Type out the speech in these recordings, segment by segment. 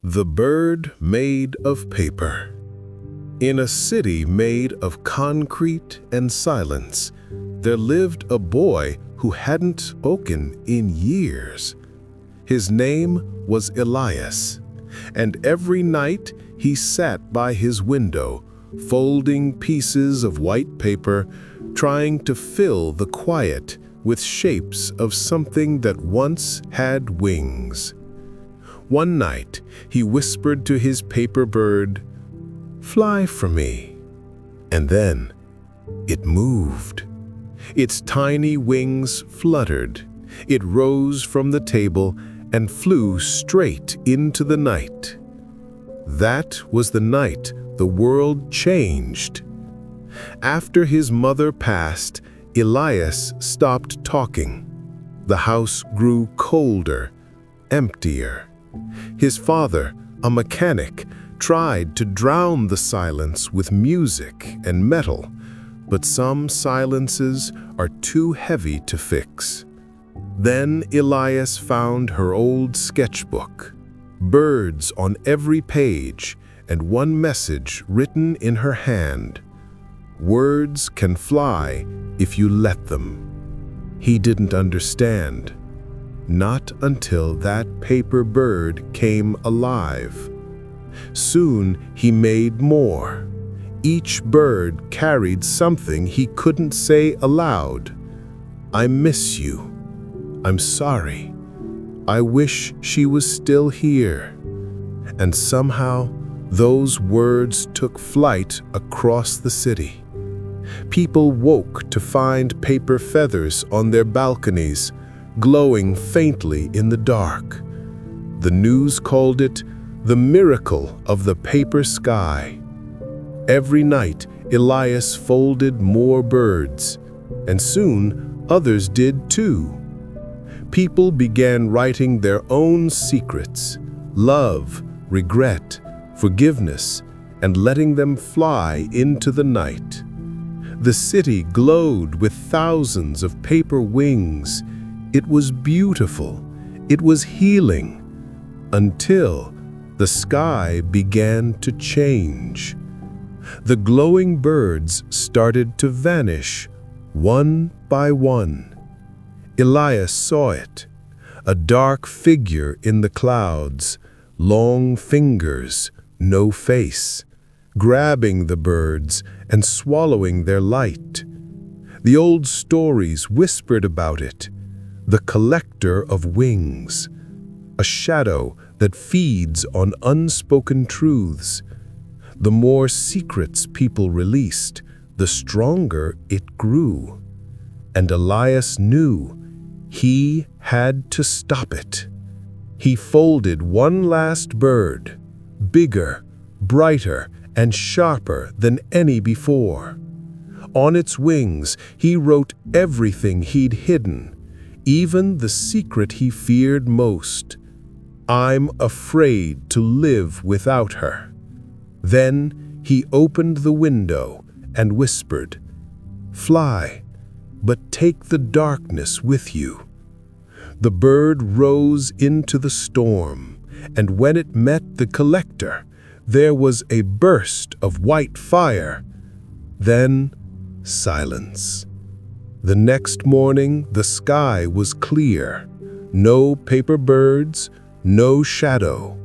The bird made of paper. In a city made of concrete and silence, there lived a boy who hadn't spoken in years. His name was Elias, and every night he sat by his window, folding pieces of white paper, trying to fill the quiet with shapes of something that once had wings. One night, he whispered to his paper bird, "Fly for me." And then it moved. Its tiny wings fluttered. It rose from the table and flew straight into the night. That was the night the world changed. After his mother passed, Elias stopped talking. The house grew colder, emptier. His father, a mechanic, tried to drown the silence with music and metal, but some silences are too heavy to fix. Then Elias found her old sketchbook, birds on every page, and one message written in her hand. Words can fly if you let them. He didn't understand. Not until that paper bird came alive. Soon he made more. Each bird carried something he couldn't say aloud. "I miss you. I'm sorry. I wish she was still here." And somehow, those words took flight across the city. People woke to find paper feathers on their balconies, glowing faintly in the dark. The news called it the miracle of the paper sky. Every night, Elias folded more birds, and soon others did too. People began writing their own secrets, love, regret, forgiveness, and letting them fly into the night. The city glowed with thousands of paper wings. It was beautiful. It was healing. Until the sky began to change. The glowing birds started to vanish, one by one. Elias saw it, a dark figure in the clouds, long fingers, no face, grabbing the birds and swallowing their light. The old stories whispered about it. The collector of wings, a shadow that feeds on unspoken truths. The more secrets people released, the stronger it grew. And Elias knew he had to stop it. He folded one last bird, bigger, brighter, and sharper than any before. On its wings, he wrote everything he'd hidden, even the secret he feared most. "I'm afraid to live without her." Then he opened the window and whispered, "Fly, but take the darkness with you." The bird rose into the storm, and when it met the collector, there was a burst of white fire. Then silence. The next morning, the sky was clear. No paper birds, no shadow.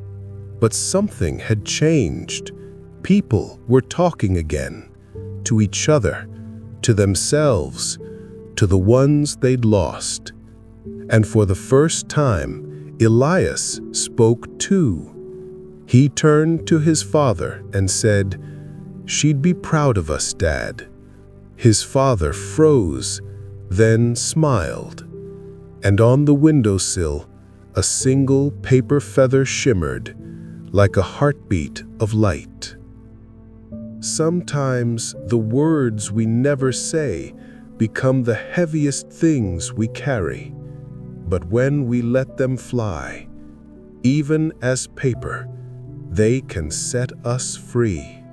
But something had changed. People were talking again, to each other, to themselves, to the ones they'd lost. And for the first time, Elias spoke too. He turned to his father and said, "She'd be proud of us, Dad." His father froze, then smiled, and on the windowsill, a single paper feather shimmered, like a heartbeat of light. Sometimes the words we never say become the heaviest things we carry, but when we let them fly, even as paper, they can set us free.